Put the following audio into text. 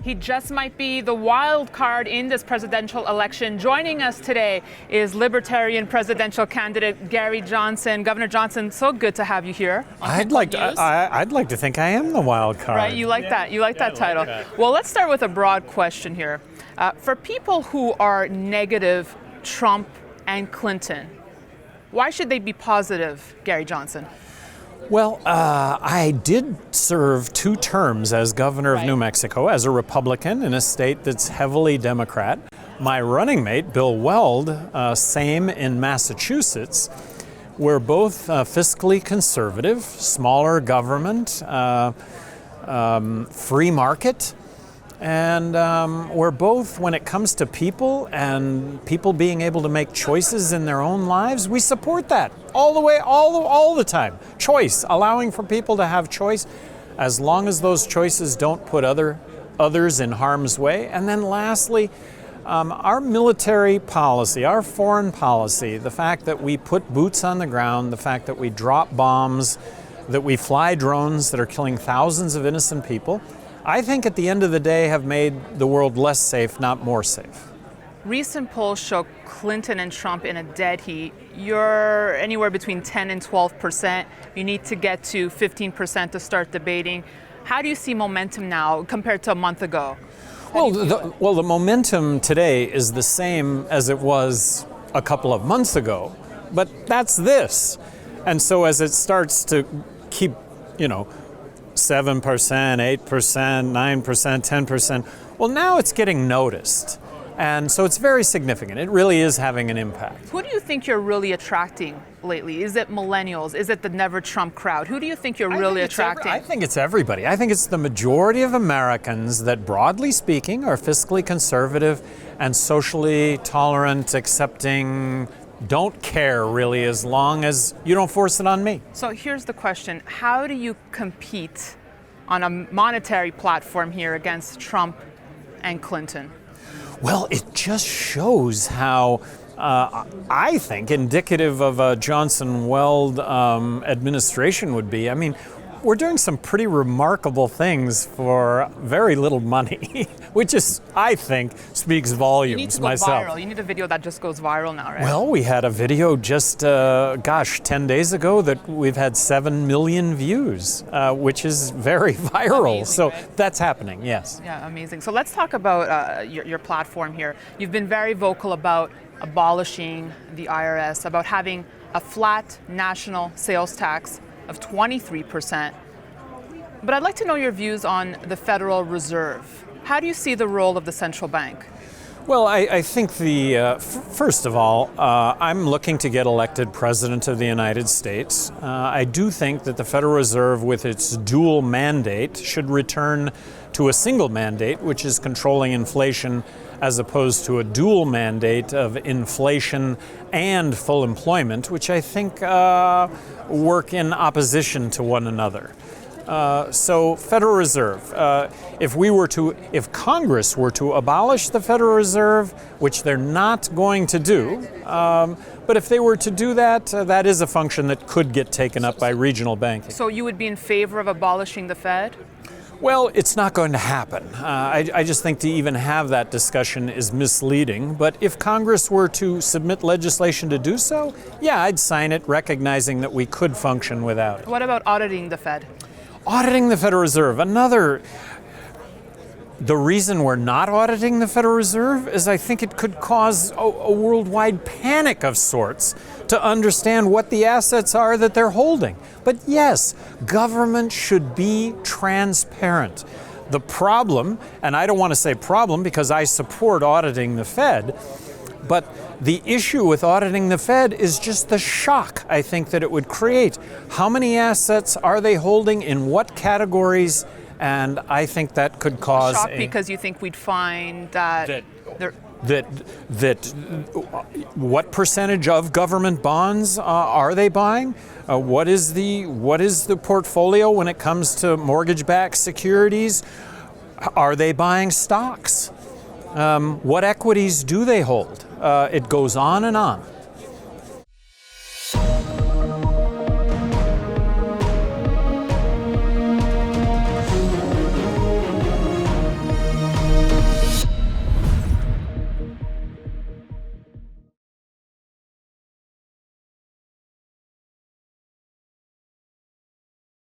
He just might be the wild card in this presidential election. Joining us today is Libertarian presidential candidate Gary Johnson. Governor Johnson, so good to have you here. I'd like to think I am the wild card. Right, you like that. You like that title. Well, let's start with a broad question here. For people who are negative Trump and Clinton, why should they be positive, Gary Johnson? Well, I did serve 2 terms as governor of New Mexico as a Republican in a state that's heavily Democrat. My running mate, Bill Weld, same in Massachusetts. We're both fiscally conservative, smaller government, free market. And we're both, when it comes to people and people being able to make choices in their own lives, we support that all the way, all the time. Choice, allowing for people to have choice, as long as those choices don't put others in harm's way. And then lastly, our military policy, our foreign policy, the fact that we put boots on the ground, the fact that we drop bombs, that we fly drones that are killing thousands of innocent people, I think at the end of the day have made the world less safe, not more safe. Recent polls show Clinton and Trump in a dead heat. You're anywhere between 10 and 12%. You need to get to 15% to start debating. How do you see momentum now compared to a month ago? Well, the momentum today is the same as it was a couple of months ago, but that's this. And so as it starts to keep, 7%, 8%, 9%, 10%. Well, now it's getting noticed. And so it's very significant. It really is having an impact. Who do you think you're really attracting lately? Is it millennials? Is it the Never Trump crowd? Who do you think you're really attracting? I think it's everybody. I think it's the majority of Americans that, broadly speaking, are fiscally conservative and socially tolerant, accepting, don't care really, as long as you don't force it on me. So here's the question. How do you compete on a monetary platform here against Trump and Clinton? Well, it just shows how, I think, indicative of a Johnson-Weld administration would be. I mean, we're doing some pretty remarkable things for very little money, which is, I think, speaks volumes. You need to go myself. viral. You need a video that just goes viral now, right? Well, we had a video just, 10 days ago that we've had 7 million views, which is very viral. Amazing, so right? That's happening, yes. Yeah, amazing. So let's talk about your platform here. You've been very vocal about abolishing the IRS, about having a flat national sales tax of 23%. But I'd like to know your views on the Federal Reserve. How do you see the role of the central bank? Well, I think first of all, I'm looking to get elected President of the United States. I do think that the Federal Reserve, with its dual mandate, should return to a single mandate, which is controlling inflation, as opposed to a dual mandate of inflation and full employment, which I think work in opposition to one another. So Federal Reserve, if Congress were to abolish the Federal Reserve, which they're not going to do, but if they were to do that, that is a function that could get taken up by regional banking. So you would be in favor of abolishing the Fed? Well, it's not going to happen. I just think to even have that discussion is misleading. But if Congress were to submit legislation to do so, yeah, I'd sign it, recognizing that we could function without it. What about auditing the Fed? Auditing the Federal Reserve, the reason we're not auditing the Federal Reserve is I think it could cause a worldwide panic of sorts to understand what the assets are that they're holding. But yes, government should be transparent. The problem, and I don't want to say problem because I support auditing the Fed, but the issue with auditing the Fed is just the shock I think that it would create. How many assets are they holding, in what categories? And I think that could cause shock because you think we'd find that what percentage of government bonds are they buying? What is the portfolio when it comes to mortgage-backed securities? Are they buying stocks? What equities do they hold? It goes on and on.